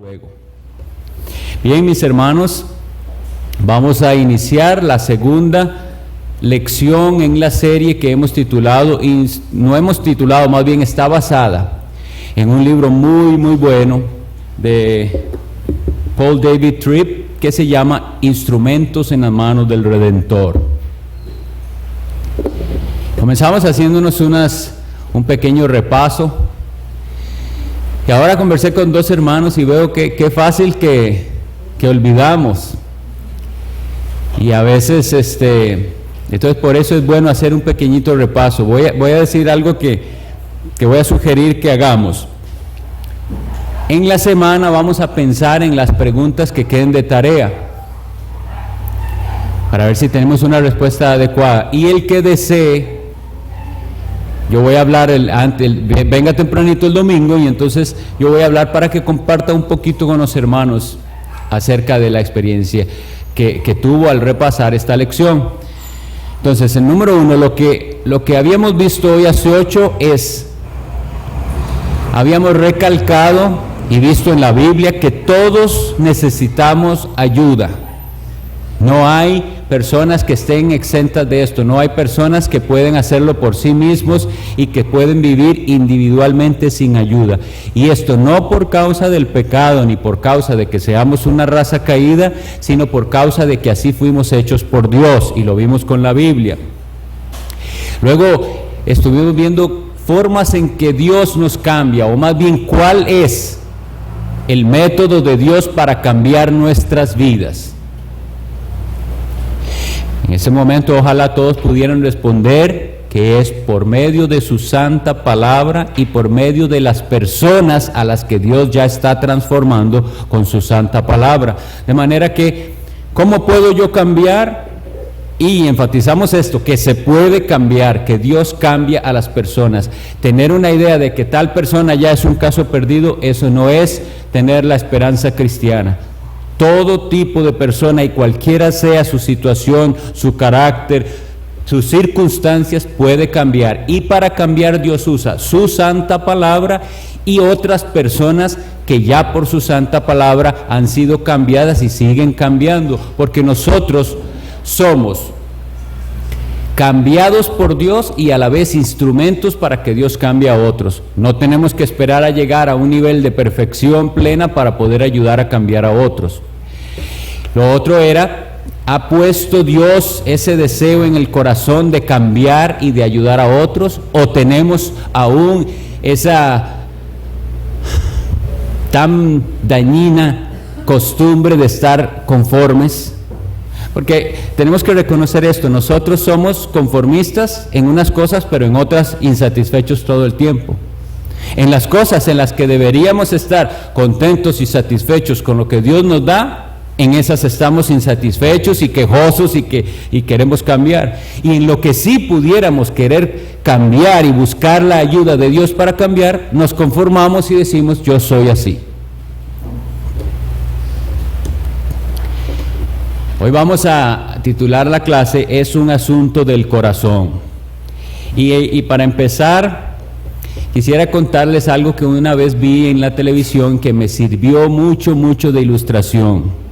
Luego. Bien, mis hermanos, vamos a iniciar la segunda lección en la serie que hemos titulado, más bien está basada en un libro muy bueno de Paul David Tripp que se llama Instrumentos en las manos del Redentor. Comenzamos haciéndonos un pequeño repaso. Y ahora conversé con dos hermanos y veo que qué fácil que olvidamos. Y a veces, entonces por eso es bueno hacer un pequeñito repaso. Voy a decir algo que voy a sugerir que hagamos. En la semana vamos a pensar en las preguntas que queden de tarea, para ver si tenemos una respuesta adecuada. Y el que desee, yo voy a hablar, venga tempranito el domingo, y entonces yo voy a hablar para que comparta un poquito con los hermanos acerca de la experiencia que tuvo al repasar esta lección. Entonces, el número 1, lo que habíamos visto hoy hace 8 habíamos recalcado y visto en la Biblia que todos necesitamos ayuda. No hay personas que estén exentas de esto, no hay personas que pueden hacerlo por sí mismos y que pueden vivir individualmente sin ayuda. Y esto no por causa del pecado, ni por causa de que seamos una raza caída, sino por causa de que así fuimos hechos por Dios, y lo vimos con la Biblia. Luego estuvimos viendo formas en que Dios nos cambia, o más bien cuál es el método de Dios para cambiar nuestras vidas. En ese momento ojalá todos pudieran responder que es por medio de su santa palabra y por medio de las personas a las que Dios ya está transformando con su santa palabra. De manera que, ¿cómo puedo yo cambiar? Y enfatizamos esto, que se puede cambiar, que Dios cambia a las personas. Tener una idea de que tal persona ya es un caso perdido, eso no es tener la esperanza cristiana. Todo tipo de persona, y cualquiera sea su situación, su carácter, sus circunstancias, puede cambiar. Y para cambiar Dios usa su santa palabra y otras personas que ya por su santa palabra han sido cambiadas y siguen cambiando. Porque nosotros somos cambiados por Dios y a la vez instrumentos para que Dios cambie a otros. No tenemos que esperar a llegar a un nivel de perfección plena para poder ayudar a cambiar a otros. Lo otro era, ¿ha puesto Dios ese deseo en el corazón de cambiar y de ayudar a otros? ¿O tenemos aún esa tan dañina costumbre de estar conformes? Porque tenemos que reconocer esto, nosotros somos conformistas en unas cosas, pero en otras insatisfechos todo el tiempo. En las cosas en las que deberíamos estar contentos y satisfechos con lo que Dios nos da, en esas estamos insatisfechos y quejosos y queremos cambiar. Y en lo que sí pudiéramos querer cambiar y buscar la ayuda de Dios para cambiar, nos conformamos y decimos, yo soy así. Hoy vamos a titular la clase, es un asunto del corazón. Y para empezar, quisiera contarles algo que una vez vi en la televisión que me sirvió mucho de ilustración.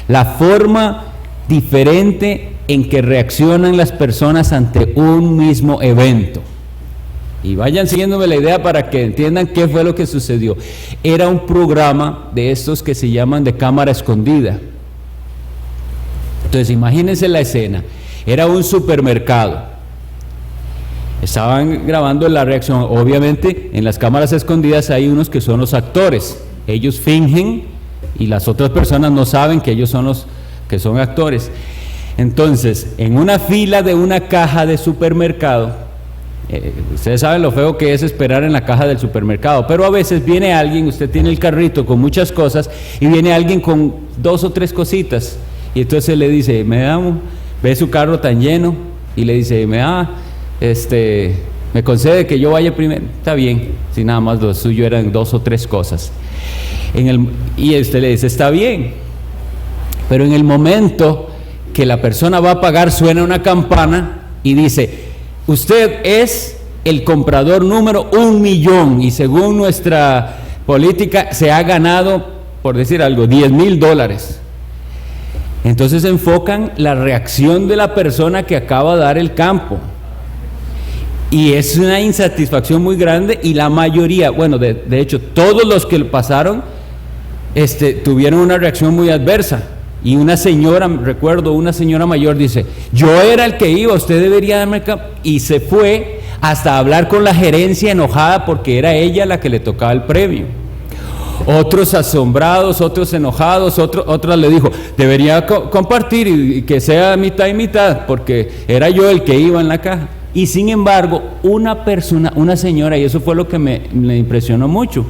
La forma diferente en que reaccionan las personas ante un mismo evento. Y vayan siguiéndome la idea para que entiendan qué fue lo que sucedió. Era un programa de estos que se llaman de cámara escondida. Entonces imagínense la escena, era un supermercado, estaban grabando la reacción. Obviamente en las cámaras escondidas hay unos que son los actores, ellos fingen y las otras personas no saben que ellos son los que son actores. Entonces en una fila de una caja de supermercado, ustedes saben lo feo que es esperar en la caja del supermercado, pero a veces viene alguien, usted tiene el carrito con muchas cosas y viene alguien con 2 o 3 cositas. Y entonces le dice, ve su carro tan lleno, y le dice, me concede que yo vaya primero. Está bien, si nada más lo suyo eran 2 o 3 cosas. Y usted le dice, está bien. Pero en el momento que la persona va a pagar, suena una campana y dice, usted es el comprador número 1.000.000, y según nuestra política se ha ganado por decir algo, $10,000. Entonces enfocan la reacción de la persona que acaba de dar el campo. Y es una insatisfacción muy grande, y la mayoría, bueno, de hecho, todos los que pasaron tuvieron una reacción muy adversa. Y una señora, recuerdo, una señora mayor dice: yo era el que iba, usted debería darme el campo. Y se fue hasta hablar con la gerencia enojada porque era ella la que le tocaba el premio. Otros asombrados, otros enojados, otra le dijo: debería compartir y que sea mitad y mitad, porque era yo el que iba en la caja. Y sin embargo, una señora, y eso fue lo que me impresionó mucho.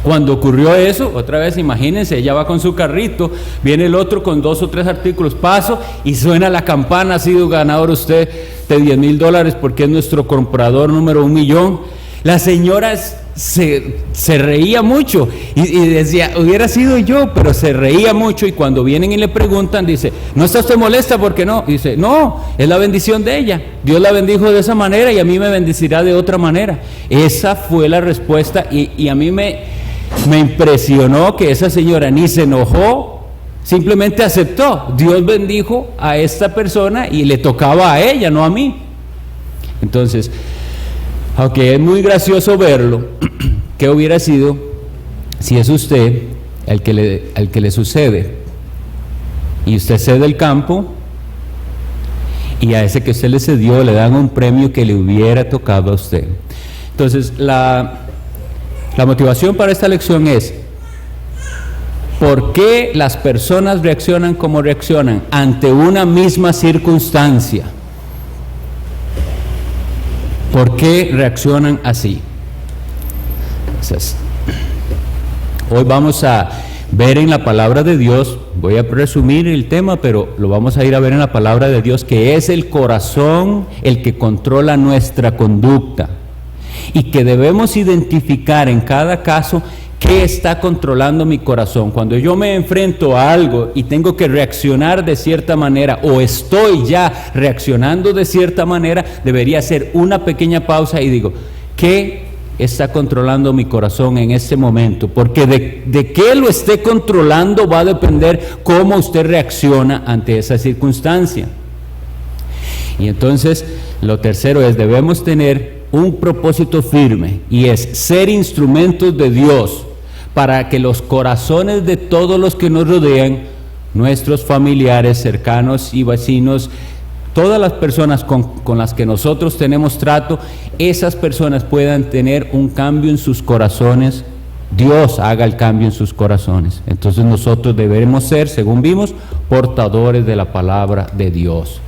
Cuando ocurrió eso, otra vez imagínense, ella va con su carrito, viene el otro con 2 o 3 artículos, paso y suena la campana: ha sido ganador usted de $10,000 porque es nuestro comprador número 1,000,000. La señora se reía mucho y decía: hubiera sido yo, pero se reía mucho. Y cuando vienen y le preguntan, dice: ¿no está usted molesta? ¿Por qué no? Y dice: no, es la bendición de ella, Dios la bendijo de esa manera y a mí me bendecirá de otra manera. Esa fue la respuesta, y a mí me impresionó que esa señora ni se enojó, simplemente aceptó. Dios bendijo a esta persona y le tocaba a ella, no a mí. Entonces, aunque es muy gracioso verlo, ¿qué hubiera sido si es usted el que le sucede? Y usted cede el campo, y a ese que usted le cedió le dan un premio que le hubiera tocado a usted. Entonces, la motivación para esta lección es: ¿por qué las personas reaccionan como reaccionan ante una misma circunstancia? ¿Por qué reaccionan así? Entonces, hoy vamos a ver en la palabra de Dios, voy a resumir el tema, pero lo vamos a ir a ver en la palabra de Dios, que es el corazón el que controla nuestra conducta, y que debemos identificar en cada caso qué está controlando mi corazón. Cuando yo me enfrento a algo y tengo que reaccionar de cierta manera, o estoy ya reaccionando de cierta manera, debería hacer una pequeña pausa y digo: ¿qué está controlando mi corazón en este momento? Porque de qué lo esté controlando va a depender cómo usted reacciona ante esa circunstancia. Y entonces, lo tercero es: debemos tener un propósito firme, y es ser instrumentos de Dios para que los corazones de todos los que nos rodean, nuestros familiares cercanos y vecinos, todas las personas con las que nosotros tenemos trato, esas personas puedan tener un cambio en sus corazones. Dios haga el cambio en sus corazones. Entonces nosotros debemos ser, según vimos, portadores de la palabra de Dios.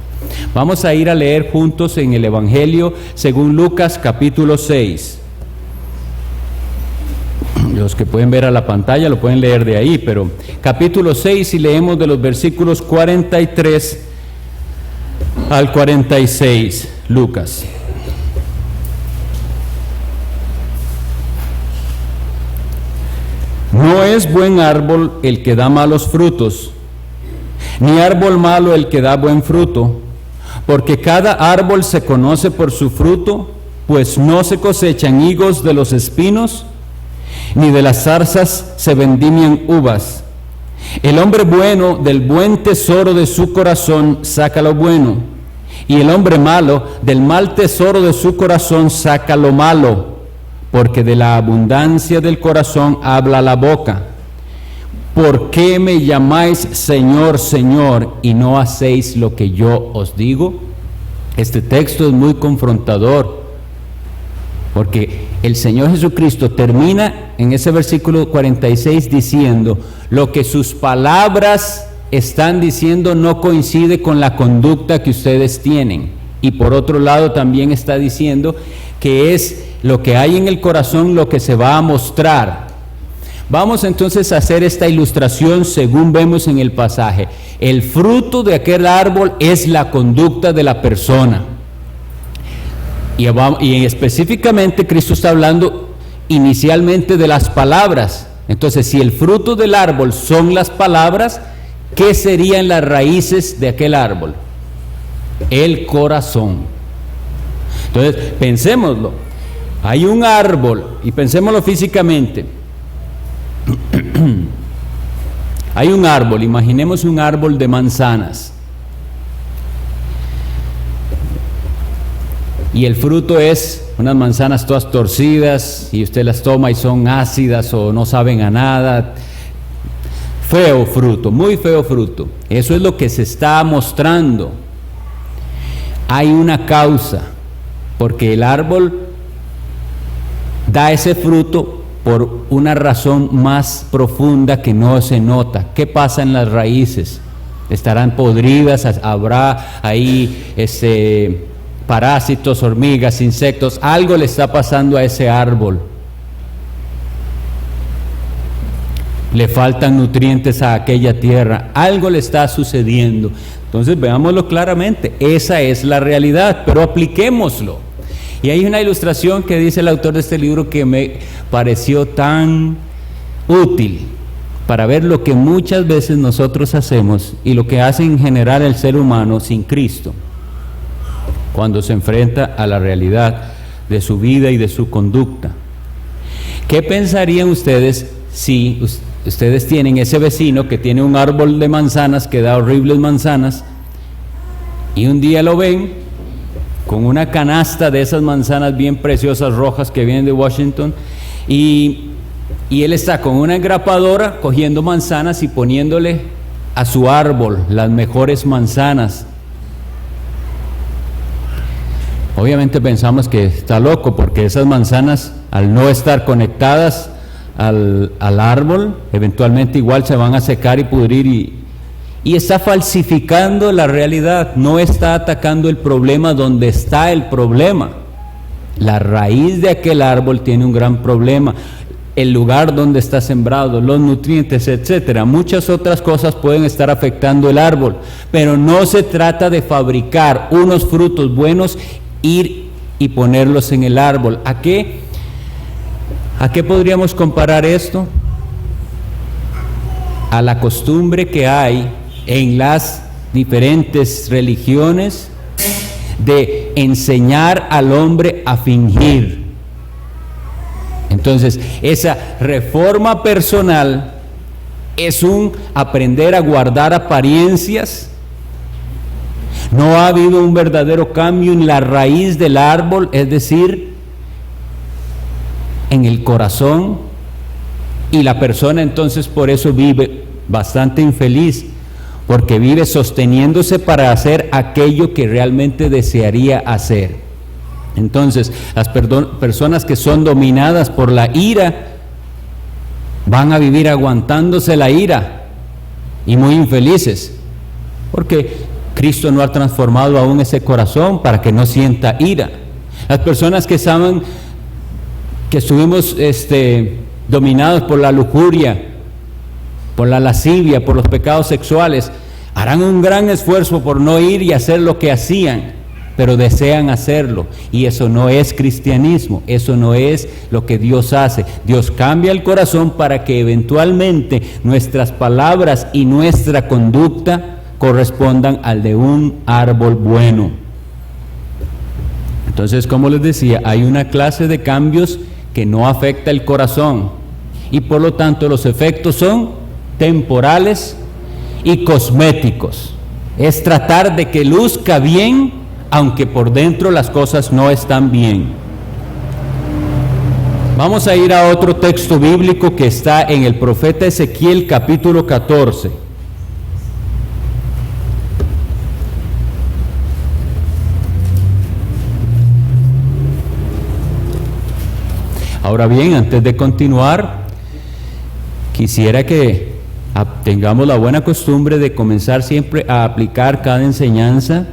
Vamos a ir a leer juntos en el Evangelio según Lucas capítulo 6. Los que pueden ver a la pantalla lo pueden leer de ahí, pero capítulo 6, y leemos de los versículos 43 al 46, Lucas. No es buen árbol el que da malos frutos, ni árbol malo el que da buen fruto, porque cada árbol se conoce por su fruto, pues no se cosechan higos de los espinos, ni de las zarzas se vendimian uvas. El hombre bueno del buen tesoro de su corazón saca lo bueno, y el hombre malo del mal tesoro de su corazón saca lo malo, porque de la abundancia del corazón habla la boca. ¿Por qué me llamáis Señor, Señor, y no hacéis lo que yo os digo? Este texto es muy confrontador, porque el Señor Jesucristo termina en ese versículo 46 diciendo: lo que sus palabras están diciendo no coincide con la conducta que ustedes tienen. Y por otro lado también está diciendo que es lo que hay en el corazón lo que se va a mostrar. Vamos entonces a hacer esta ilustración según vemos en el pasaje. El fruto de aquel árbol es la conducta de la persona. Y específicamente Cristo está hablando inicialmente de las palabras. Entonces, si el fruto del árbol son las palabras, ¿qué serían las raíces de aquel árbol? El corazón. Entonces, pensémoslo. Hay un árbol, y pensémoslo físicamente. Hay un árbol, imaginemos un árbol de manzanas. Y el fruto es unas manzanas todas torcidas y usted las toma y son ácidas o no saben a nada. Feo fruto, muy feo fruto. Eso es lo que se está mostrando. Hay una causa, porque el árbol da ese fruto por una razón más profunda que no se nota. ¿Qué pasa en las raíces? Estarán podridas, habrá ahí parásitos, hormigas, insectos, algo le está pasando a ese árbol. Le faltan nutrientes a aquella tierra, algo le está sucediendo. Entonces veámoslo claramente, esa es la realidad, pero apliquémoslo. Y hay una ilustración que dice el autor de este libro que me pareció tan útil para ver lo que muchas veces nosotros hacemos y lo que hace en general el ser humano sin Cristo, cuando se enfrenta a la realidad de su vida y de su conducta. ¿Qué pensarían ustedes si ustedes tienen ese vecino que tiene un árbol de manzanas que da horribles manzanas y un día lo ven con una canasta de esas manzanas bien preciosas rojas que vienen de Washington y él está con una engrapadora cogiendo manzanas y poniéndole a su árbol las mejores manzanas? Obviamente pensamos que está loco, porque esas manzanas, al no estar conectadas al árbol, eventualmente igual se van a secar y pudrir y está falsificando la realidad, no está atacando el problema donde está el problema. La raíz de aquel árbol tiene un gran problema, el lugar donde está sembrado, los nutrientes, etcétera. Muchas otras cosas pueden estar afectando el árbol, pero no se trata de fabricar unos frutos buenos, ir y ponerlos en el árbol. ¿A qué podríamos comparar esto? A la costumbre que hay en las diferentes religiones de enseñar al hombre a fingir. Entonces, esa reforma personal es un aprender a guardar apariencias. No ha habido un verdadero cambio en la raíz del árbol, es decir, en el corazón, y la persona entonces por eso vive bastante infeliz, porque vive sosteniéndose para hacer aquello que realmente desearía hacer. Entonces, las personas que son dominadas por la ira van a vivir aguantándose la ira y muy infelices, porque Cristo no ha transformado aún ese corazón para que no sienta ira. Las personas que saben que estuvimos dominados por la lujuria, por la lascivia, por los pecados sexuales, harán un gran esfuerzo por no ir y hacer lo que hacían, pero desean hacerlo, y eso no es cristianismo, eso no es lo que Dios hace. Dios cambia el corazón para que eventualmente nuestras palabras y nuestra conducta correspondan al de un árbol bueno. Entonces, como les decía, hay una clase de cambios que no afecta el corazón y por lo tanto los efectos son temporales y cosméticos. Es tratar de que luzca bien, aunque por dentro las cosas no están bien. Vamos a ir a otro texto bíblico que está en el profeta Ezequiel capítulo 14. Ahora bien, antes de continuar, quisiera que tengamos la buena costumbre de comenzar siempre a aplicar cada enseñanza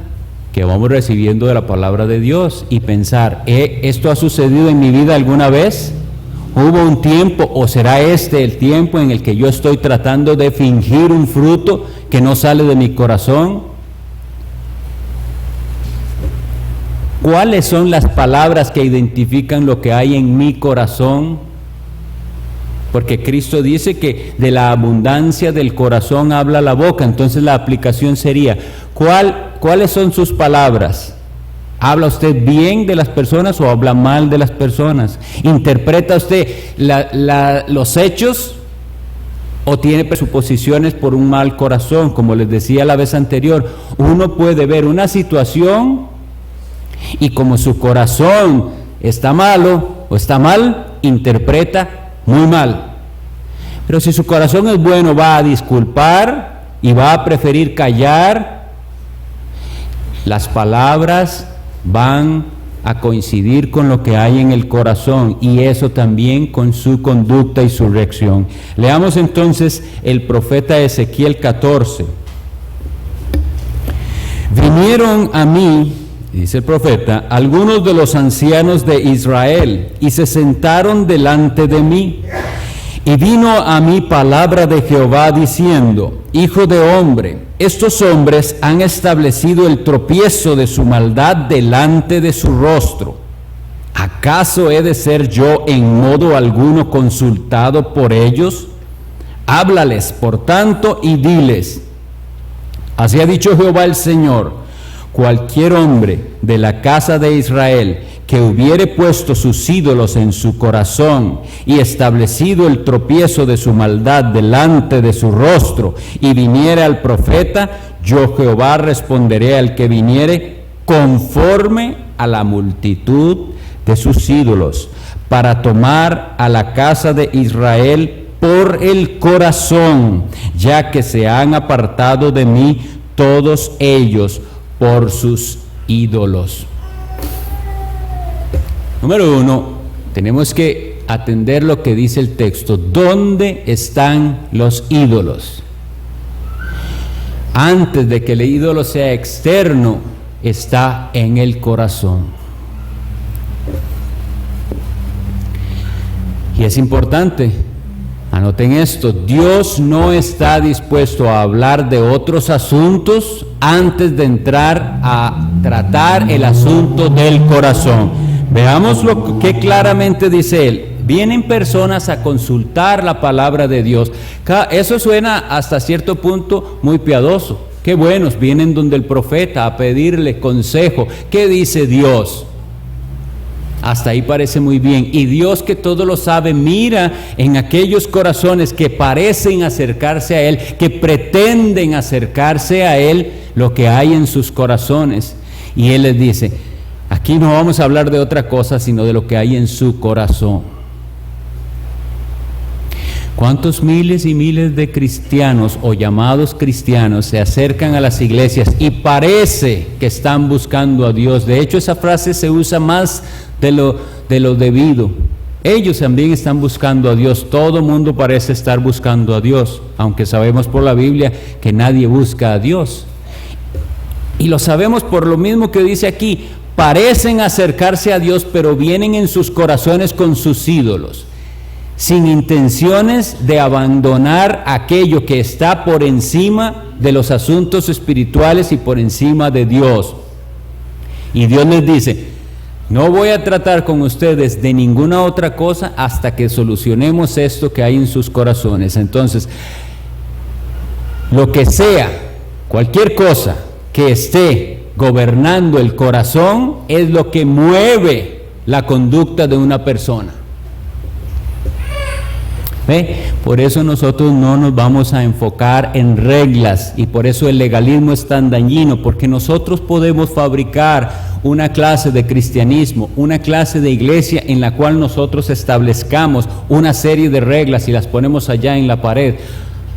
que vamos recibiendo de la palabra de Dios y pensar, ¿esto ha sucedido en mi vida alguna vez? ¿Hubo un tiempo o será este el tiempo en el que yo estoy tratando de fingir un fruto que no sale de mi corazón? ¿Cuáles son las palabras que identifican lo que hay en mi corazón? Porque Cristo dice que de la abundancia del corazón habla la boca. Entonces la aplicación sería, ¿cuáles son sus palabras? ¿Habla usted bien de las personas o habla mal de las personas? ¿Interpreta usted los hechos o tiene presuposiciones por un mal corazón. Como les decía la vez anterior, uno puede ver una situación y como su corazón está malo o está mal, interpreta muy mal. Pero si su corazón es bueno, va a disculpar y va a preferir callar. Las palabras van a coincidir con lo que hay en el corazón y eso también con su conducta y su reacción. Leamos entonces el profeta Ezequiel 14. Vinieron a mí, dice el profeta, algunos de los ancianos de Israel y se sentaron delante de mí. Y vino a mí palabra de Jehová diciendo: Hijo de hombre, estos hombres han establecido el tropiezo de su maldad delante de su rostro. ¿Acaso he de ser yo en modo alguno consultado por ellos? Háblales, por tanto, y diles: Así ha dicho Jehová el Señor: cualquier hombre de la casa de Israel que hubiere puesto sus ídolos en su corazón y establecido el tropiezo de su maldad delante de su rostro y viniere al profeta, yo Jehová responderé al que viniere conforme a la multitud de sus ídolos, para tomar a la casa de Israel por el corazón, ya que se han apartado de mí todos ellos por sus ídolos. Número 1, tenemos que atender lo que dice el texto. ¿Dónde están los ídolos? Antes de que el ídolo sea externo, está en el corazón. Y es importante, anoten esto, Dios no está dispuesto a hablar de otros asuntos antes de entrar a tratar el asunto del corazón. Veamos lo que claramente dice él. Vienen personas a consultar la palabra de Dios. Eso suena hasta cierto punto muy piadoso. Qué buenos, vienen donde el profeta a pedirle consejo. ¿Qué dice Dios? Hasta ahí parece muy bien. Y Dios, que todo lo sabe, mira en aquellos corazones que parecen acercarse a Él, que pretenden acercarse a Él, lo que hay en sus corazones. Y Él les dice: aquí no vamos a hablar de otra cosa, sino de lo que hay en su corazón. ¿Cuántos miles y miles de cristianos o llamados cristianos se acercan a las iglesias y parece que están buscando a Dios? De hecho, esa frase se usa más de lo debido. Ellos también están buscando a Dios. Todo mundo parece estar buscando a Dios, aunque sabemos por la Biblia que nadie busca a Dios. Y lo sabemos por lo mismo que dice aquí. Parecen acercarse a Dios, pero vienen en sus corazones con sus ídolos, sin intenciones de abandonar aquello que está por encima de los asuntos espirituales y por encima de Dios. Y Dios les dice: no voy a tratar con ustedes de ninguna otra cosa hasta que solucionemos esto que hay en sus corazones. Entonces, lo que sea, cualquier cosa que esté gobernando el corazón es lo que mueve la conducta de una persona. ¿Ve? Por eso nosotros no nos vamos a enfocar en reglas y por eso el legalismo es tan dañino, porque nosotros podemos fabricar una clase de cristianismo, una clase de iglesia en la cual nosotros establezcamos una serie de reglas y las ponemos allá en la pared.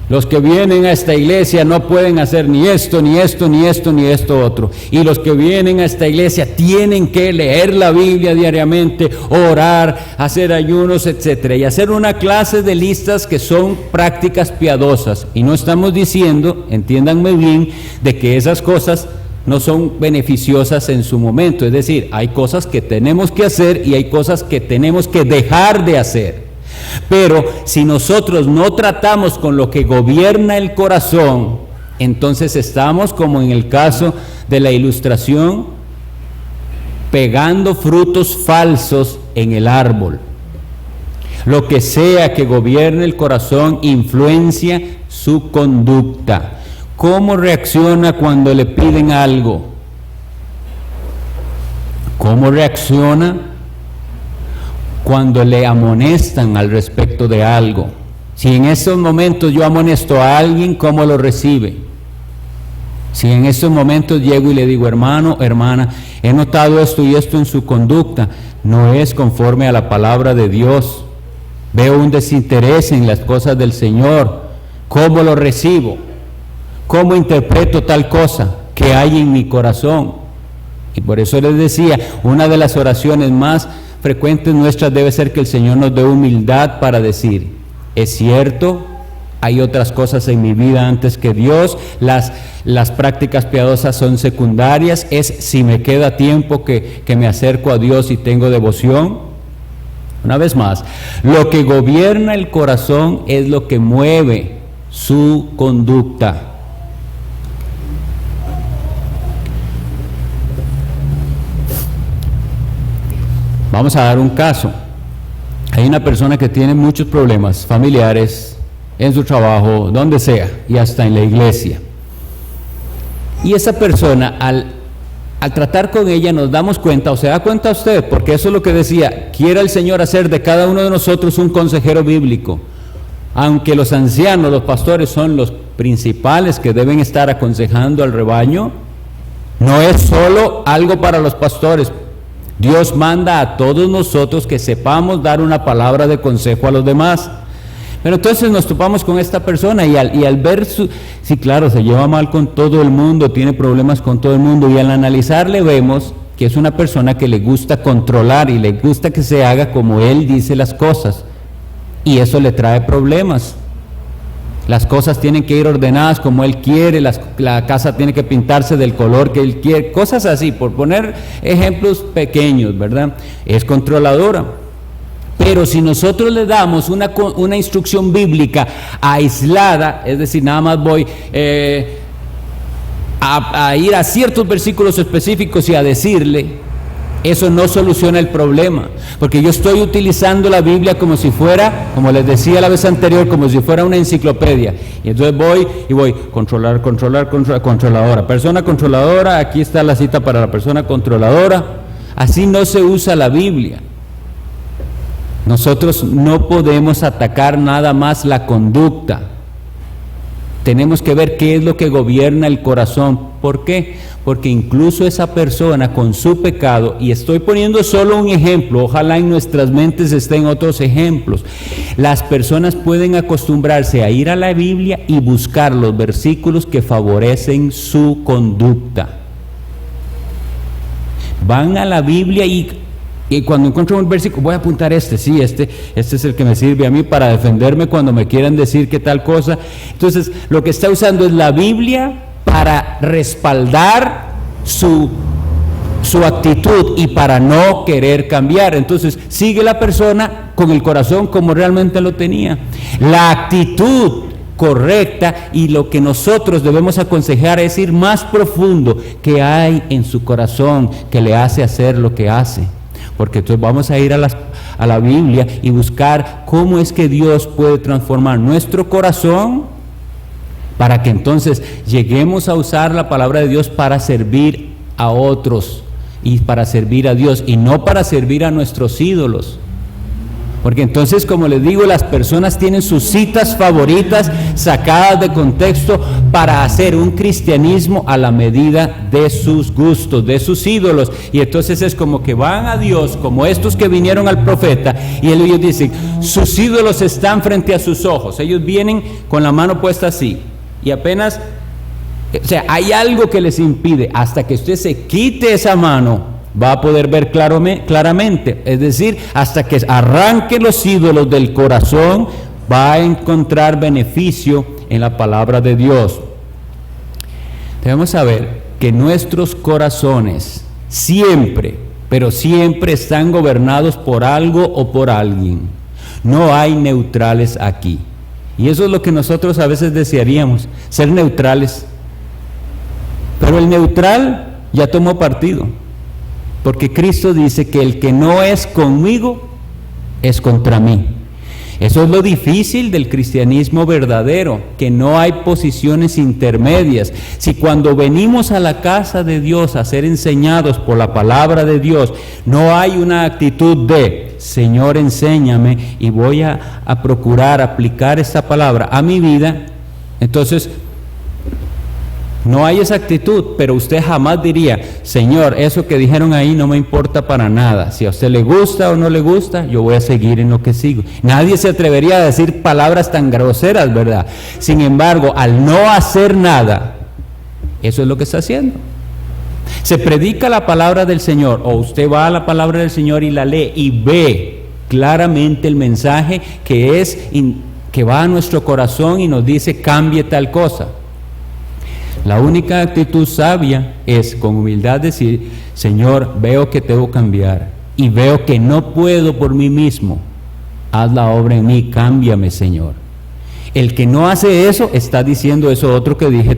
Los que vienen a esta iglesia no pueden hacer ni esto, ni esto, ni esto, ni esto otro. Y los que vienen a esta iglesia tienen que leer la Biblia diariamente, orar, hacer ayunos, etcétera, y hacer una clase de listas que son prácticas piadosas. Y no estamos diciendo, entiéndanme bien, de que esas cosas no son beneficiosas en su momento. Es decir, hay cosas que tenemos que hacer y hay cosas que tenemos que dejar de hacer. Pero si nosotros no tratamos con lo que gobierna el corazón, entonces estamos, como en el caso de la ilustración, pegando frutos falsos en el árbol. Lo que sea que gobierne el corazón influencia su conducta. ¿Cómo reacciona cuando le piden algo? ¿Cómo reacciona cuando le amonestan al respecto de algo? Si en estos momentos yo amonesto a alguien, ¿cómo lo recibe? Si en estos momentos llego y le digo, hermano, hermana, he notado esto y esto en su conducta, no es conforme a la palabra de Dios, veo un desinterés en las cosas del Señor, ¿cómo lo recibo? ¿Cómo interpreto tal cosa que hay en mi corazón? Y por eso les decía, una de las oraciones más frecuentes nuestras debe ser que el Señor nos dé humildad para decir, es cierto, hay otras cosas en mi vida antes que Dios, las prácticas piadosas son secundarias, es si me queda tiempo que me acerco a Dios y tengo devoción. Una vez más, lo que gobierna el corazón es lo que mueve su conducta. Vamos a dar un caso. Hay una persona que tiene muchos problemas familiares, en su trabajo, donde sea, y hasta en la iglesia. Y esa persona, al tratar con ella, nos damos cuenta, o se da cuenta usted, porque eso es lo que decía, quiera el Señor hacer de cada uno de nosotros un consejero bíblico. Aunque los ancianos, los pastores son los principales que deben estar aconsejando al rebaño, no es solo algo para los pastores. Dios manda a todos nosotros que sepamos dar una palabra de consejo a los demás. Pero entonces nos topamos con esta persona y al ver sí, claro, se lleva mal con todo el mundo, tiene problemas con todo el mundo, y al analizarle vemos que es una persona que le gusta controlar y le gusta que se haga como él dice las cosas, y eso le trae problemas. Las cosas tienen que ir ordenadas como él quiere, la casa tiene que pintarse del color que él quiere, cosas así, por poner ejemplos pequeños, ¿verdad? Es controladora. Pero si nosotros le damos una instrucción bíblica aislada, es decir, nada más voy a ir a ciertos versículos específicos y a decirle, eso no soluciona el problema, porque yo estoy utilizando la Biblia como si fuera, como les decía la vez anterior, como si fuera una enciclopedia, y entonces voy, controladora, persona controladora, aquí está la cita para la persona controladora. Así no se usa la Biblia. Nosotros no podemos atacar nada más la conducta. Tenemos que ver qué es lo que gobierna el corazón. ¿Por qué? Porque incluso esa persona con su pecado, y estoy poniendo solo un ejemplo, ojalá en nuestras mentes estén otros ejemplos, las personas pueden acostumbrarse a ir a la Biblia y buscar los versículos que favorecen su conducta. Van a la Biblia y cuando encuentro un versículo, voy a apuntar este es el que me sirve a mí para defenderme cuando me quieran decir que tal cosa. Entonces, lo que está usando es la Biblia para respaldar su actitud y para no querer cambiar. Entonces, sigue la persona con el corazón como realmente lo tenía. La actitud correcta y lo que nosotros debemos aconsejar es ir más profundo. ¿Qué hay en su corazón que le hace hacer lo que hace? Porque entonces vamos a ir a la Biblia y buscar cómo es que Dios puede transformar nuestro corazón para que entonces lleguemos a usar la palabra de Dios para servir a otros y para servir a Dios y no para servir a nuestros ídolos. Porque entonces, como les digo, las personas tienen sus citas favoritas sacadas de contexto para hacer un cristianismo a la medida de sus gustos, de sus ídolos. Y entonces es como que van a Dios, como estos que vinieron al profeta, y ellos dicen, sus ídolos están frente a sus ojos. Ellos vienen con la mano puesta así, y apenas, o sea, hay algo que les impide, hasta que usted se quite esa mano, va a poder ver claramente, es decir, hasta que arranque los ídolos del corazón, va a encontrar beneficio en la palabra de Dios. Debemos saber que nuestros corazones siempre, pero siempre están gobernados por algo o por alguien. No hay neutrales aquí. Y eso es lo que nosotros a veces desearíamos, ser neutrales. Pero el neutral ya tomó partido. Porque Cristo dice que el que no es conmigo, es contra mí. Eso es lo difícil del cristianismo verdadero, que no hay posiciones intermedias. Si cuando venimos a la casa de Dios a ser enseñados por la palabra de Dios, no hay una actitud de Señor, enséñame, y voy a procurar aplicar esta palabra a mi vida, entonces no hay esa actitud, pero usted jamás diría, Señor, eso que dijeron ahí no me importa para nada. Si a usted le gusta o no le gusta, yo voy a seguir en lo que sigo. Nadie se atrevería a decir palabras tan groseras, ¿verdad? Sin embargo, al no hacer nada, eso es lo que está haciendo. Se predica la palabra del Señor, o usted va a la palabra del Señor y la lee y ve claramente el mensaje que va a nuestro corazón y nos dice, cambie tal cosa. La única actitud sabia es con humildad decir, Señor, veo que debo cambiar y veo que no puedo por mí mismo. Haz la obra en mí, cámbiame, Señor. El que no hace eso está diciendo eso otro que dije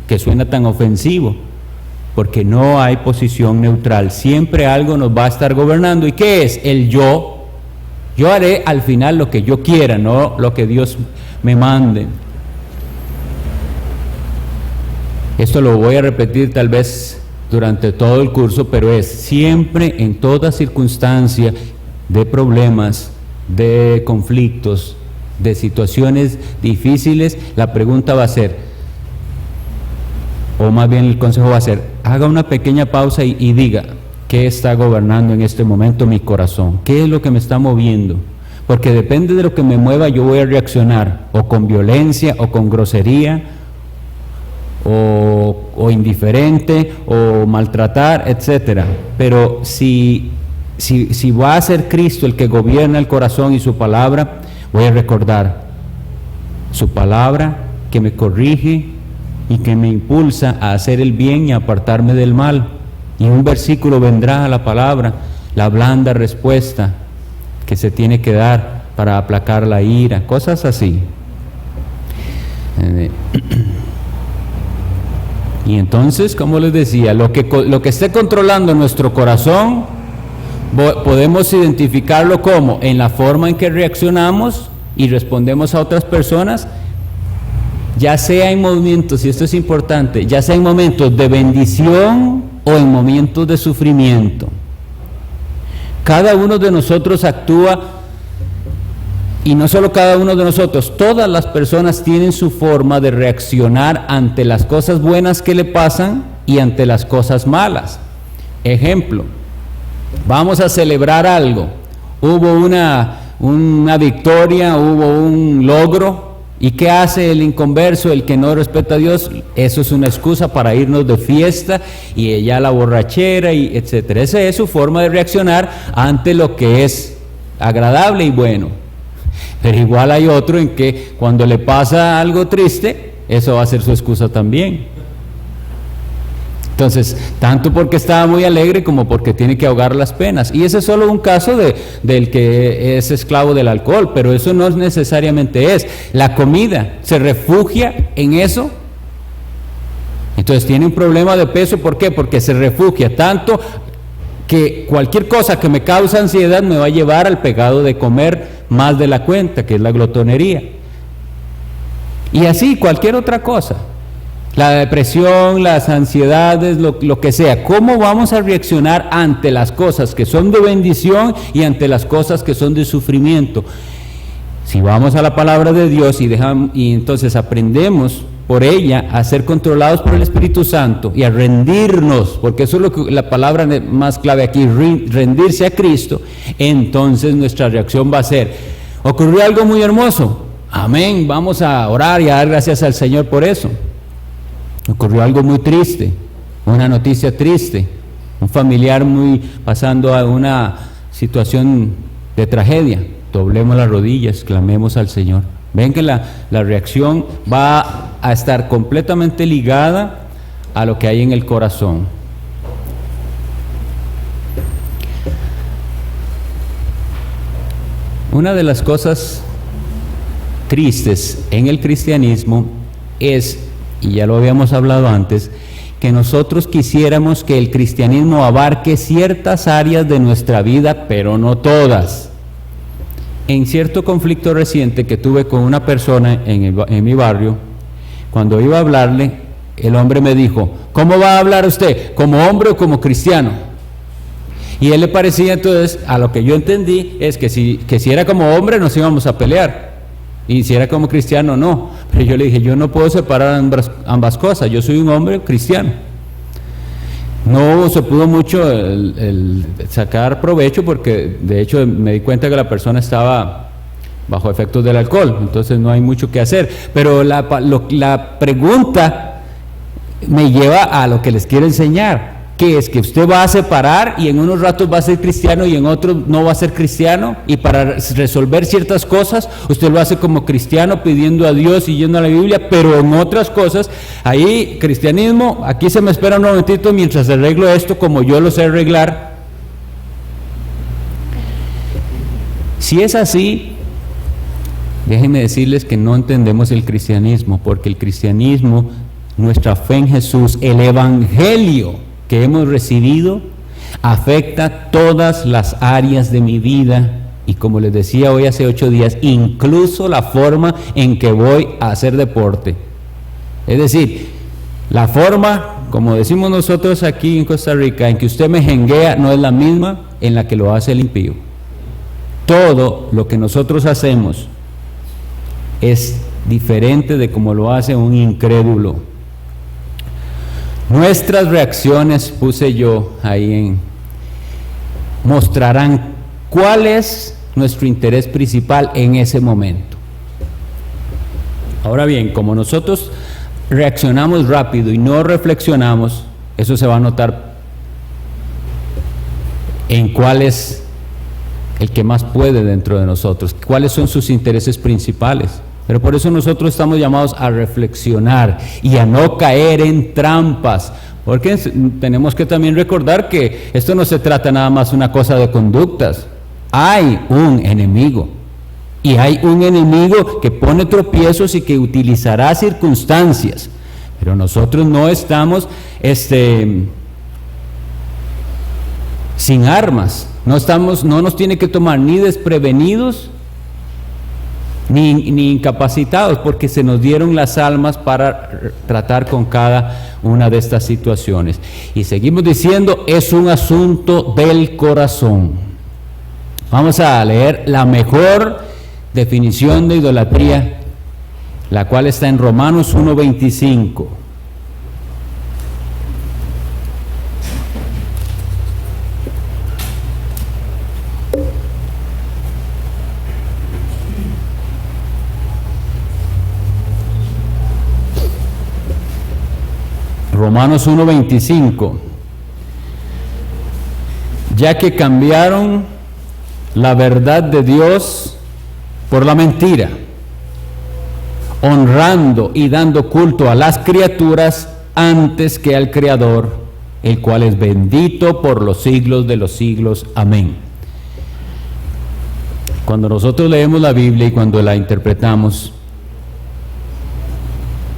que suena tan ofensivo, porque no hay posición neutral. Siempre algo nos va a estar gobernando. ¿Y qué es? El yo. Yo haré al final lo que yo quiera, no lo que Dios me mande. Esto lo voy a repetir tal vez durante todo el curso, pero es siempre, en toda circunstancia de problemas, de conflictos, de situaciones difíciles, la pregunta va a ser, o más bien el consejo va a ser, haga una pequeña pausa y diga, ¿qué está gobernando en este momento mi corazón? ¿Qué es lo que me está moviendo? Porque depende de lo que me mueva, yo voy a reaccionar, o con violencia, o con grosería, o indiferente, o maltratar, etcétera. Pero si va a ser Cristo el que gobierna el corazón y su palabra, voy a recordar su palabra que me corrige y que me impulsa a hacer el bien y a apartarme del mal. Y un versículo vendrá a la palabra, la blanda respuesta que se tiene que dar para aplacar la ira, cosas así. Y entonces, como les decía, lo que esté controlando nuestro corazón, podemos identificarlo como en la forma en que reaccionamos y respondemos a otras personas, ya sea en momentos, y esto es importante, ya sea en momentos de bendición o en momentos de sufrimiento. Cada uno de nosotros actúa, y no solo cada uno de nosotros, todas las personas tienen su forma de reaccionar ante las cosas buenas que le pasan y ante las cosas malas. Ejemplo, vamos a celebrar algo, hubo una victoria, hubo un logro, ¿y qué hace el inconverso, el que no respeta a Dios? Eso es una excusa para irnos de fiesta y ya la borrachera y etcétera. Esa es su forma de reaccionar ante lo que es agradable y bueno. Pero igual hay otro en que cuando le pasa algo triste, eso va a ser su excusa también. Entonces, tanto porque estaba muy alegre como porque tiene que ahogar las penas. Y ese es solo un caso del que es esclavo del alcohol, pero eso no necesariamente es. La comida se refugia en eso. Entonces tiene un problema de peso, ¿por qué? Porque se refugia tanto que cualquier cosa que me causa ansiedad me va a llevar al pecado de comer más de la cuenta, que es la glotonería. Y así cualquier otra cosa, la depresión, las ansiedades, lo que sea. ¿Cómo vamos a reaccionar ante las cosas que son de bendición y ante las cosas que son de sufrimiento? Si vamos a la palabra de Dios y entonces aprendemos por ella a ser controlados por el Espíritu Santo y a rendirnos, porque eso es lo que la palabra más clave aquí, rendirse a Cristo, entonces nuestra reacción va a ser, ocurrió algo muy hermoso, amén, vamos a orar y a dar gracias al Señor por eso. Ocurrió algo muy triste, una noticia triste, un familiar pasando a una situación de tragedia, doblemos las rodillas, clamemos al Señor. Ven que la reacción va a estar completamente ligada a lo que hay en el corazón. Una de las cosas tristes en el cristianismo es, y ya lo habíamos hablado antes, que nosotros quisiéramos que el cristianismo abarque ciertas áreas de nuestra vida, pero no todas. En cierto conflicto reciente que tuve con una persona en mi barrio, cuando iba a hablarle, el hombre me dijo, ¿cómo va a hablar usted? ¿Como hombre o como cristiano? Y él le parecía entonces, a lo que yo entendí, es que si era como hombre nos íbamos a pelear, y si era como cristiano no. Pero yo le dije, yo no puedo separar ambas cosas, yo soy un hombre cristiano. No se pudo mucho el sacar provecho, porque de hecho me di cuenta que la persona estaba bajo efectos del alcohol, entonces no hay mucho que hacer. Pero la pregunta me lleva a lo que les quiero enseñar, que es que usted va a separar y en unos ratos va a ser cristiano y en otros no va a ser cristiano, y para resolver ciertas cosas usted lo hace como cristiano pidiendo a Dios y yendo a la Biblia, pero en otras cosas, ahí cristianismo, aquí se me espera un momentito mientras arreglo esto como yo lo sé arreglar. Si es así, déjenme decirles que no entendemos el cristianismo, porque el cristianismo, nuestra fe en Jesús, el evangelio que hemos recibido, afecta todas las áreas de mi vida, y como les decía hoy hace 8 días, incluso la forma en que voy a hacer deporte. Es decir, la forma, como decimos nosotros aquí en Costa Rica, en que usted me jenguea, no es la misma en la que lo hace el impío. Todo lo que nosotros hacemos es diferente de como lo hace un incrédulo. Nuestras reacciones, puse yo ahí, mostrarán cuál es nuestro interés principal en ese momento. Ahora bien, como nosotros reaccionamos rápido y no reflexionamos, eso se va a notar en cuál es el que más puede dentro de nosotros, cuáles son sus intereses principales. Pero por eso nosotros estamos llamados a reflexionar y a no caer en trampas, porque tenemos que también recordar que esto no se trata nada más una cosa de conductas. Hay un enemigo, y hay un enemigo que pone tropiezos y que utilizará circunstancias, pero nosotros no estamos sin armas, no nos tiene que tomar ni desprevenidos ni incapacitados, porque se nos dieron las almas para tratar con cada una de estas situaciones. Y seguimos diciendo, es un asunto del corazón. Vamos a leer la mejor definición de idolatría, la cual está en Romanos 1:25. Romanos 1:25, ya que cambiaron la verdad de Dios por la mentira, honrando y dando culto a las criaturas antes que al Creador, el cual es bendito por los siglos de los siglos. Amén. Cuando nosotros leemos la Biblia y cuando la interpretamos,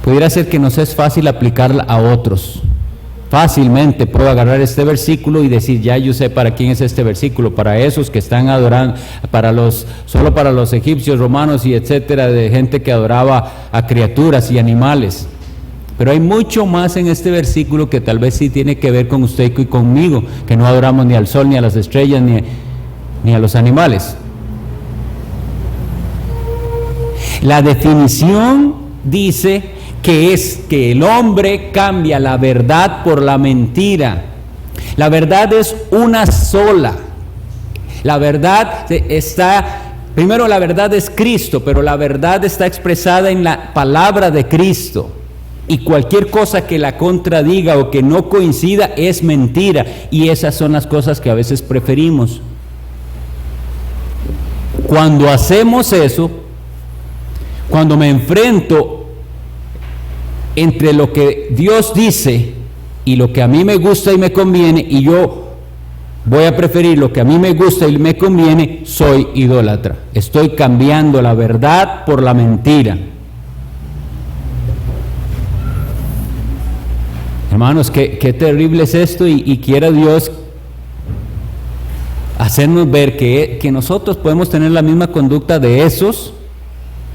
pudiera ser que nos es fácil aplicarla a otros. Fácilmente puedo agarrar este versículo y decir, ya yo sé para quién es este versículo, para esos que están adorando, solo para los egipcios, romanos y etcétera, de gente que adoraba a criaturas y animales. Pero hay mucho más en este versículo que tal vez sí tiene que ver con usted y conmigo, que no adoramos ni al sol, ni a las estrellas, ni a los animales. La definición dice que es que el hombre cambia la verdad por la mentira. La verdad es una sola. La verdad primero la verdad es Cristo, pero la verdad está expresada en la palabra de Cristo. Y cualquier cosa que la contradiga o que no coincida es mentira. Y esas son las cosas que a veces preferimos. Cuando hacemos eso, cuando me enfrento entre lo que Dios dice y lo que a mí me gusta y me conviene, y yo voy a preferir lo que a mí me gusta y me conviene, soy idólatra. Estoy cambiando la verdad por la mentira. Hermanos, qué terrible es esto, y quiera Dios hacernos ver que nosotros podemos tener la misma conducta de esos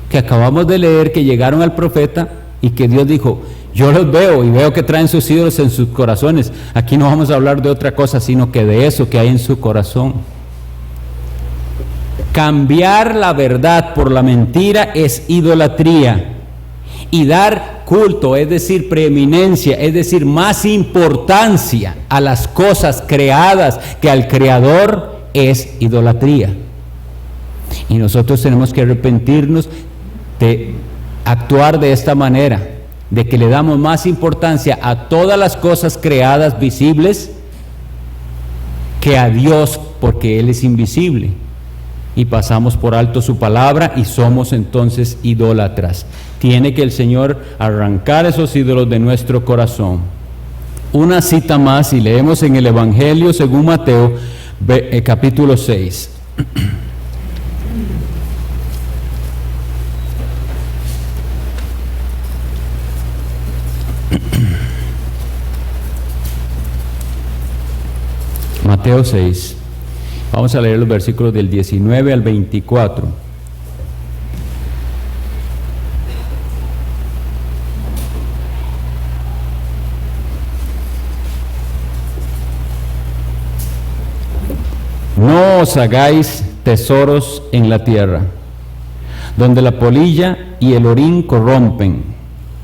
que acabamos de leer, que llegaron al profeta y que Dios dijo, Yo los veo y veo que traen sus ídolos en sus corazones. Aquí no vamos a hablar de otra cosa, sino que de eso que hay en su corazón. Cambiar la verdad por la mentira es idolatría. Y dar culto, es decir, preeminencia, es decir, más importancia a las cosas creadas que al Creador, es idolatría. Y nosotros tenemos que arrepentirnos de actuar de esta manera, de que le damos más importancia a todas las cosas creadas visibles que a Dios, porque Él es invisible. Y pasamos por alto su palabra y somos entonces idólatras. Tiene que el Señor arrancar esos ídolos de nuestro corazón. Una cita más y leemos en el Evangelio según Mateo, capítulo 6. Mateo 6. Vamos a leer los versículos del 19 al 24. No os hagáis tesoros en la tierra, donde la polilla y el orín corrompen,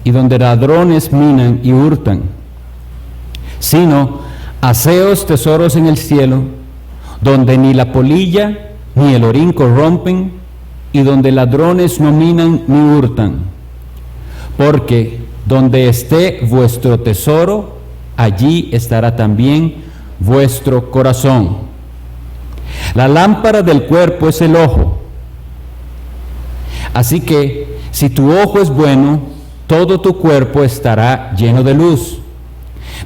y donde ladrones minan y hurtan, sino haceos tesoros en el cielo, donde ni la polilla ni el orín corrompen, y donde ladrones no minan ni hurtan. Porque donde esté vuestro tesoro, allí estará también vuestro corazón. La lámpara del cuerpo es el ojo. Así que, si tu ojo es bueno, todo tu cuerpo estará lleno de luz.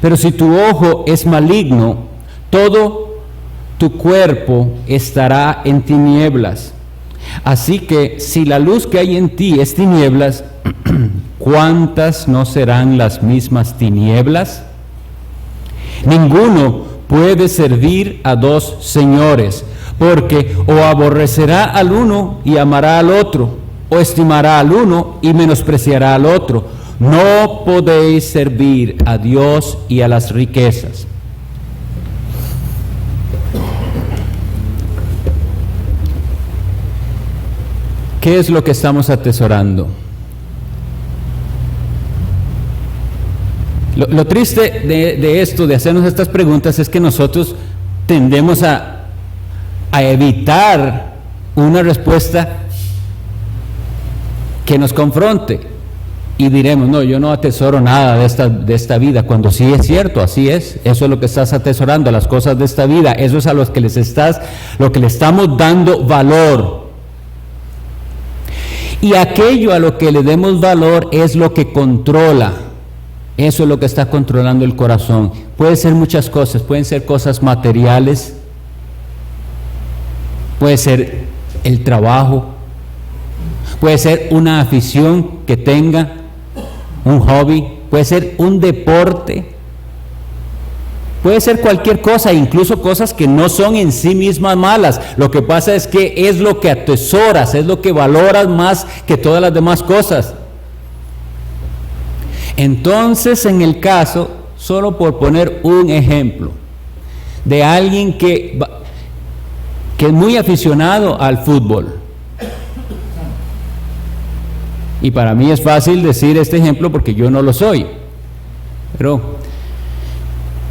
Pero si tu ojo es maligno, todo tu cuerpo estará en tinieblas. Así que si la luz que hay en ti es tinieblas, ¿cuántas no serán las mismas tinieblas? Ninguno puede servir a dos señores, porque o aborrecerá al uno y amará al otro, o estimará al uno y menospreciará al otro. No podéis servir a Dios y a las riquezas. ¿Qué es lo que estamos atesorando? Lo triste de esto, de hacernos estas preguntas, es que nosotros tendemos a evitar una respuesta que nos confronte. Y diremos, no, yo no atesoro nada de esta vida, cuando sí es cierto, así es. Eso es lo que estás atesorando, las cosas de esta vida. Eso es a lo que le estamos dando valor. Y aquello a lo que le demos valor es lo que controla. Eso es lo que está controlando el corazón. Puede ser muchas cosas, pueden ser cosas materiales, puede ser el trabajo, puede ser una afición que tenga, un hobby, puede ser un deporte, puede ser cualquier cosa, incluso cosas que no son en sí mismas malas. Lo que pasa es que es lo que atesoras, es lo que valoras más que todas las demás cosas. Entonces, en el caso, solo por poner un ejemplo, de alguien que es muy aficionado al fútbol. Y para mí es fácil decir este ejemplo porque yo no lo soy. Pero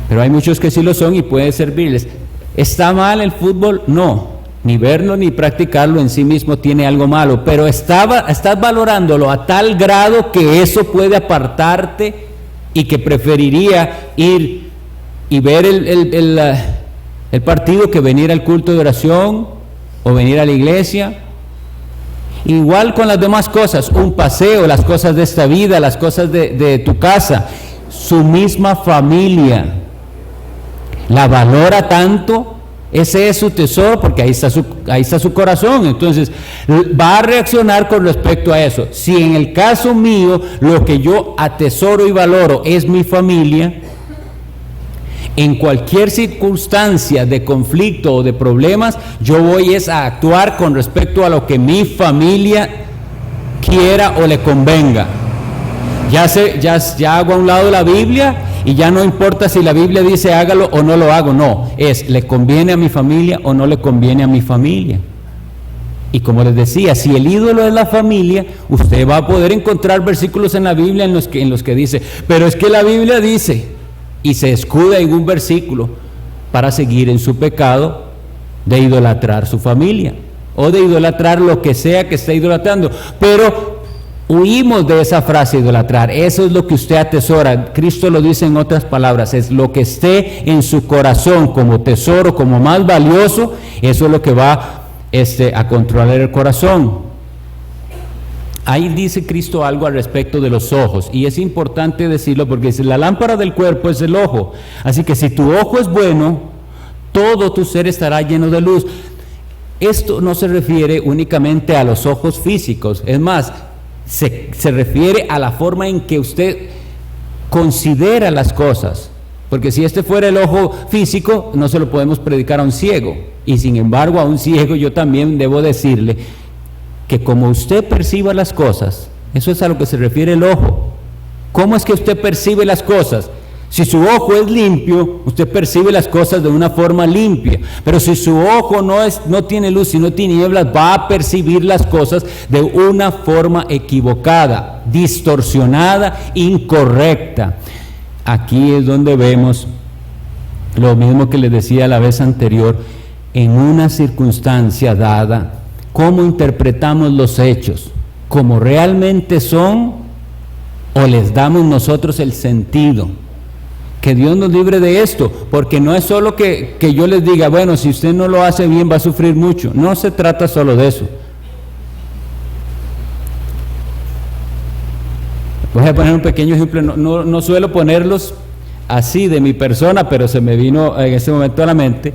hay muchos que sí lo son y puede servirles. ¿Está mal el fútbol? No. Ni verlo ni practicarlo en sí mismo tiene algo malo. Pero estás valorándolo a tal grado que eso puede apartarte y que preferiría ir y ver el partido que venir al culto de oración o venir a la iglesia. Igual con las demás cosas, un paseo, las cosas de esta vida, las cosas de tu casa, su misma familia. La valora tanto, ese es su tesoro, porque ahí está su corazón. Entonces va a reaccionar con respecto a eso. Si en el caso mío lo que yo atesoro y valoro es mi familia, en cualquier circunstancia de conflicto o de problemas, yo voy a actuar con respecto a lo que mi familia quiera o le convenga. ya hago a un lado la Biblia y ya no importa si la Biblia dice hágalo o no lo hago. No, ¿le conviene a mi familia o no le conviene a mi familia? Y como les decía, si el ídolo es la familia, usted va a poder encontrar versículos en la Biblia en los que dice, pero es que la Biblia dice, y se escuda en un versículo para seguir en su pecado de idolatrar su familia o de idolatrar lo que sea que esté idolatrando. Pero huimos de esa frase idolatrar. Eso es lo que usted atesora. Cristo lo dice en otras palabras, es lo que esté en su corazón como tesoro, como más valioso. Eso es lo que va a controlar el corazón. Ahí dice Cristo algo al respecto de los ojos, y es importante decirlo porque dice, la lámpara del cuerpo es el ojo. Así que si tu ojo es bueno, todo tu ser estará lleno de luz. Esto no se refiere únicamente a los ojos físicos, es más, se refiere a la forma en que usted considera las cosas. Porque si este fuera el ojo físico, no se lo podemos predicar a un ciego. Y sin embargo, a un ciego yo también debo decirle que como usted perciba las cosas, eso es a lo que se refiere el ojo. ¿Cómo es que usted percibe las cosas? Si su ojo es limpio, usted percibe las cosas de una forma limpia. Pero si su ojo no tiene luz, sino tinieblas, va a percibir las cosas de una forma equivocada, distorsionada, incorrecta. Aquí es donde vemos lo mismo que les decía la vez anterior, en una circunstancia dada, cómo interpretamos los hechos, como realmente son, o les damos nosotros el sentido. Que Dios nos libre de esto, porque no es solo que yo les diga, bueno, si usted no lo hace bien va a sufrir mucho. No se trata solo de eso. Voy a poner un pequeño ejemplo, no suelo ponerlos así de mi persona, pero se me vino en ese momento a la mente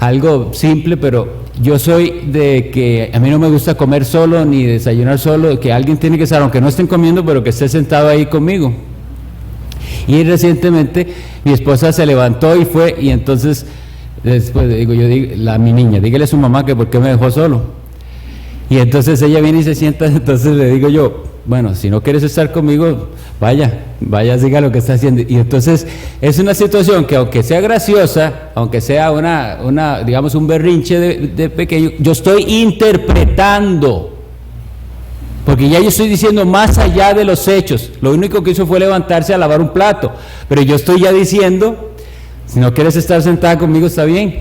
algo simple, pero yo soy de que a mí no me gusta comer solo ni desayunar solo, que alguien tiene que estar, aunque no estén comiendo, pero que esté sentado ahí conmigo. Y recientemente mi esposa se levantó y fue, y entonces después mi niña, dígale a su mamá que por qué me dejó solo. Y entonces ella viene y se sienta, entonces le digo yo, bueno, si no quieres estar conmigo, vaya, siga lo que está haciendo. Y entonces es una situación que aunque sea graciosa, aunque sea digamos un berrinche de pequeño, yo estoy interpretando. Porque ya yo estoy diciendo más allá de los hechos. Lo único que hizo fue levantarse a lavar un plato. Pero yo estoy ya diciendo, si no quieres estar sentada conmigo, está bien.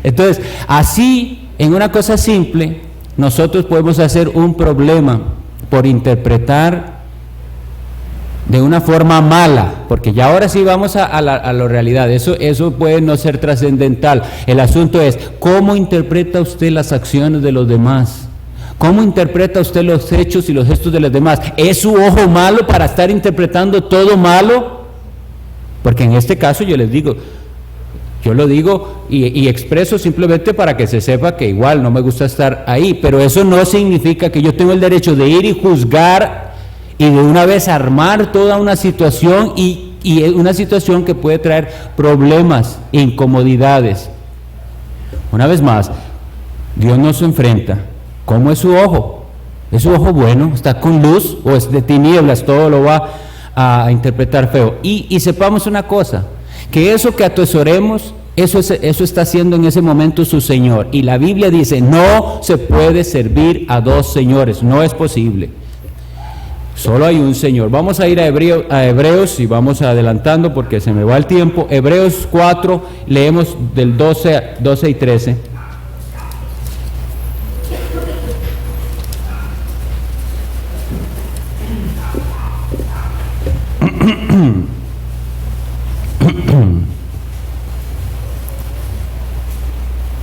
Entonces, así, en una cosa simple, nosotros podemos hacer un problema por interpretar de una forma mala. Porque ya ahora sí vamos a la realidad. Eso puede no ser trascendental. El asunto es, ¿cómo interpreta usted las acciones de los demás? ¿Cómo interpreta usted los hechos y los gestos de los demás? ¿Es su ojo malo para estar interpretando todo malo? Porque en este caso yo les digo, yo lo digo y expreso simplemente para que se sepa que igual no me gusta estar ahí, pero eso no significa que yo tengo el derecho de ir y juzgar y de una vez armar toda una situación y una situación que puede traer problemas, incomodidades. Una vez más, Dios nos enfrenta. ¿Cómo es su ojo? ¿Es su ojo bueno? ¿Está con luz? ¿O es de tinieblas? Todo lo va a interpretar feo. Y sepamos una cosa, que eso que atesoremos, eso está haciendo en ese momento su Señor. Y la Biblia dice, no se puede servir a dos señores, no es posible. Solo hay un Señor. Vamos a ir a Hebreos y vamos adelantando porque se me va el tiempo. Hebreos 4, leemos del 12 y 13.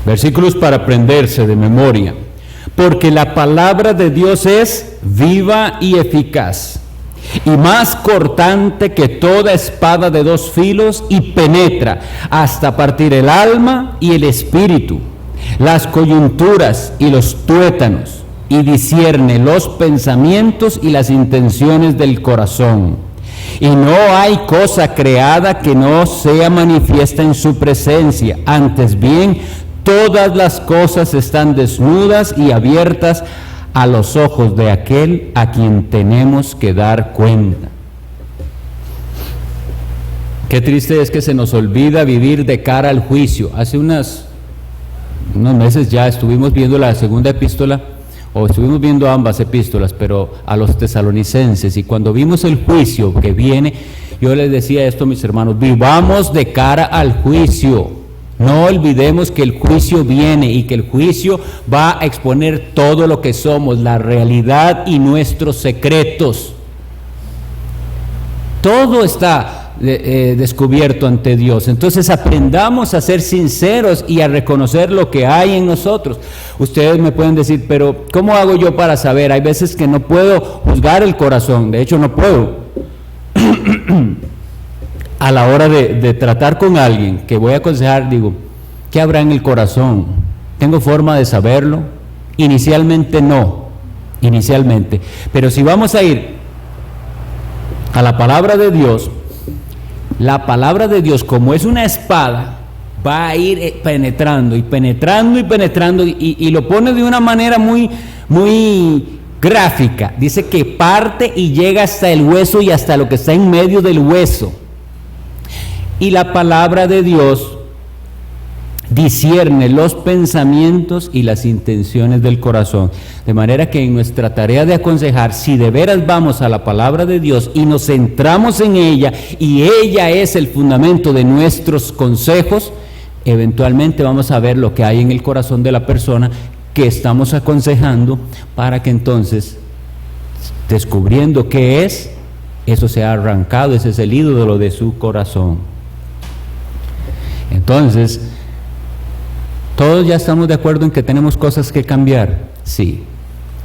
Versículos para aprenderse de memoria. Porque la palabra de Dios es viva y eficaz, y más cortante que toda espada de dos filos, y penetra hasta partir el alma y el espíritu, las coyunturas y los tuétanos, y discierne los pensamientos y las intenciones del corazón. Y no hay cosa creada que no sea manifiesta en su presencia, antes bien, todas las cosas están desnudas y abiertas a los ojos de aquel a quien tenemos que dar cuenta. Qué triste es que se nos olvida vivir de cara al juicio. Hace unos meses ya estuvimos viendo la segunda epístola, o estuvimos viendo ambas epístolas, pero a los tesalonicenses, y cuando vimos el juicio que viene, yo les decía esto a mis hermanos: vivamos de cara al juicio. No olvidemos que el juicio viene y que el juicio va a exponer todo lo que somos, la realidad y nuestros secretos. Todo está descubierto ante Dios. Entonces aprendamos a ser sinceros y a reconocer lo que hay en nosotros. Ustedes me pueden decir, pero ¿cómo hago yo para saber? Hay veces que no puedo juzgar el corazón, de hecho no puedo. A la hora de tratar con alguien que voy a aconsejar, digo, ¿qué habrá en el corazón? ¿Tengo forma de saberlo? Inicialmente no, pero si vamos a ir a la palabra de Dios, la palabra de Dios, como es una espada, va a ir penetrando y lo pone de una manera muy gráfica. Dice que parte y llega hasta el hueso y hasta lo que está en medio del hueso. Y la palabra de Dios discierne los pensamientos y las intenciones del corazón. De manera que en nuestra tarea de aconsejar, si de veras vamos a la palabra de Dios y nos centramos en ella, y ella es el fundamento de nuestros consejos, eventualmente vamos a ver lo que hay en el corazón de la persona que estamos aconsejando, para que entonces, descubriendo qué es, eso sea arrancado, ese es el ídolo de su corazón. Entonces, todos ya estamos de acuerdo en que tenemos cosas que cambiar, sí,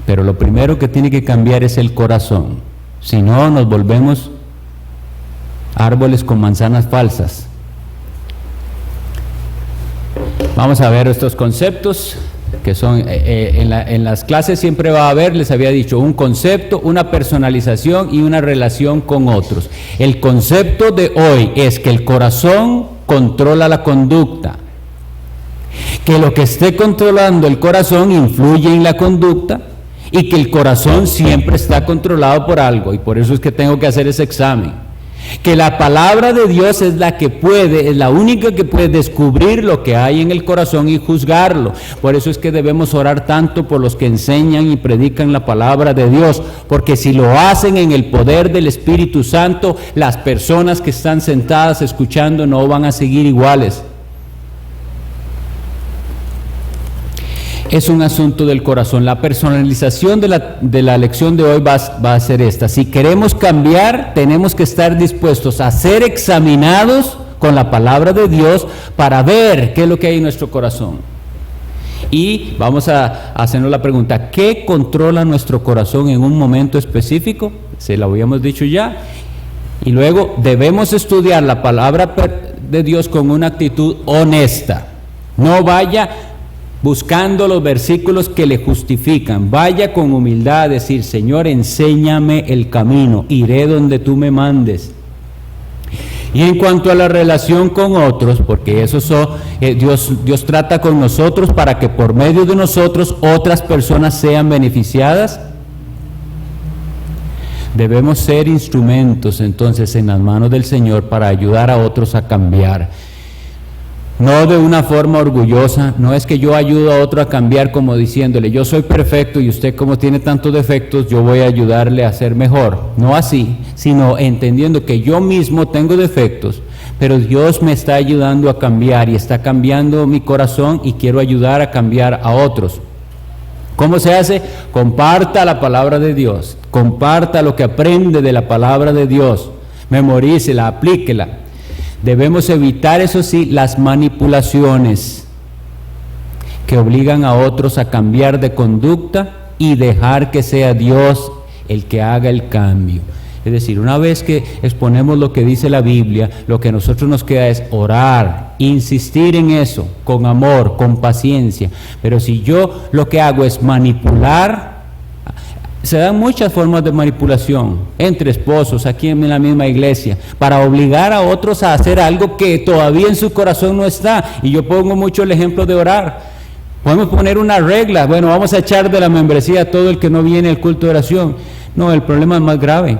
pero lo primero que tiene que cambiar es el corazón. Si no, nos volvemos árboles con manzanas falsas. Vamos a ver estos conceptos que son, en las clases siempre va a haber, les había dicho, un concepto, una personalización y una relación con otros. El concepto de hoy es que el corazón controla la conducta, que lo que esté controlando el corazón influye en la conducta, y que el corazón siempre está controlado por algo, y por eso es que tengo que hacer ese examen. Que la palabra de Dios es la única que puede descubrir lo que hay en el corazón y juzgarlo. Por eso es que debemos orar tanto por los que enseñan y predican la palabra de Dios, porque si lo hacen en el poder del Espíritu Santo, las personas que están sentadas escuchando no van a seguir iguales. Es un asunto del corazón. La personalización de la lección de hoy va a ser esta. Si queremos cambiar, tenemos que estar dispuestos a ser examinados con la palabra de Dios para ver qué es lo que hay en nuestro corazón. Y vamos a hacernos la pregunta: ¿qué controla nuestro corazón en un momento específico? Se lo habíamos dicho ya. Y luego debemos estudiar la palabra de Dios con una actitud honesta. No vaya buscando los versículos que le justifican. Vaya con humildad a decir: Señor, enséñame el camino, iré donde tú me mandes. Y en cuanto a la relación con otros, porque Dios trata con nosotros para que por medio de nosotros otras personas sean beneficiadas, debemos ser instrumentos entonces en las manos del Señor para ayudar a otros a cambiar. No de una forma orgullosa, no es que yo ayudo a otro a cambiar como diciéndole: yo soy perfecto y usted, como tiene tantos defectos, yo voy a ayudarle a ser mejor. No así, sino entendiendo que yo mismo tengo defectos, pero Dios me está ayudando a cambiar y está cambiando mi corazón, y quiero ayudar a cambiar a otros. ¿Cómo se hace? Comparta la palabra de Dios, comparta lo que aprende de la palabra de Dios, memorícela, aplíquela. Debemos evitar, eso sí, las manipulaciones que obligan a otros a cambiar de conducta y dejar que sea Dios el que haga el cambio. Es decir, una vez que exponemos lo que dice la Biblia, lo que a nosotros nos queda es orar, insistir en eso, con amor, con paciencia. Pero si yo lo que hago es manipular, se dan muchas formas de manipulación entre esposos, aquí en la misma iglesia, para obligar a otros a hacer algo que todavía en su corazón no está. Y yo pongo mucho el ejemplo de orar. Podemos poner una regla, bueno, vamos a echar de la membresía a todo el que no viene al culto de oración. No, el problema es más grave.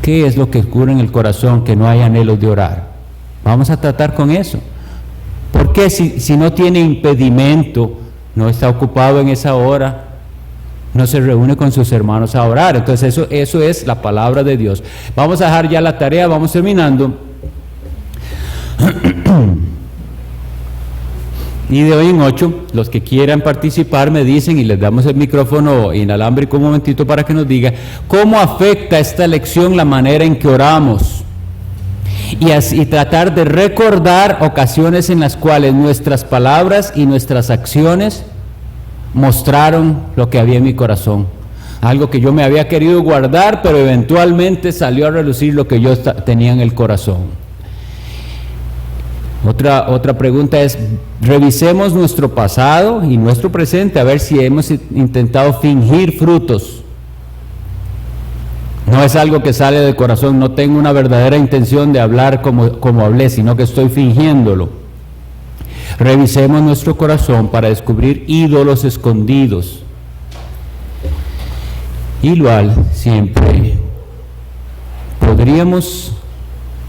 ¿Qué es lo que ocurre en el corazón que no hay anhelos de orar? Vamos a tratar con eso. ¿Por qué si no tiene impedimento, no está ocupado en esa hora, no se reúne con sus hermanos a orar? Entonces eso es la palabra de Dios. Vamos a dejar ya la tarea, vamos terminando. Y de hoy en 8, los que quieran participar me dicen, y les damos el micrófono inalámbrico un momentito para que nos diga cómo afecta esta lección la manera en que oramos, y tratar de recordar ocasiones en las cuales nuestras palabras y nuestras acciones mostraron lo que había en mi corazón, algo que yo me había querido guardar, pero eventualmente salió a relucir lo que yo tenía en el corazón. Otra pregunta es, revisemos nuestro pasado y nuestro presente a ver si hemos intentado fingir frutos. No es algo que sale del corazón, no tengo una verdadera intención de hablar como hablé, sino que estoy fingiéndolo. Revisemos nuestro corazón para descubrir ídolos escondidos. Igual, siempre,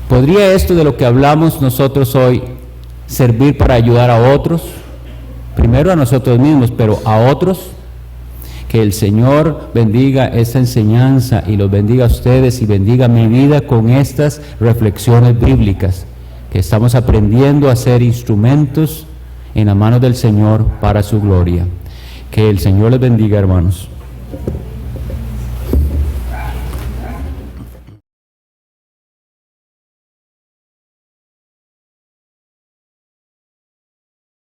¿podría esto de lo que hablamos nosotros hoy servir para ayudar a otros? Primero a nosotros mismos, pero a otros. Que el Señor bendiga esta enseñanza y los bendiga a ustedes y bendiga mi vida con estas reflexiones bíblicas, que estamos aprendiendo a ser instrumentos en las manos del Señor para su gloria. Que el Señor les bendiga, hermanos.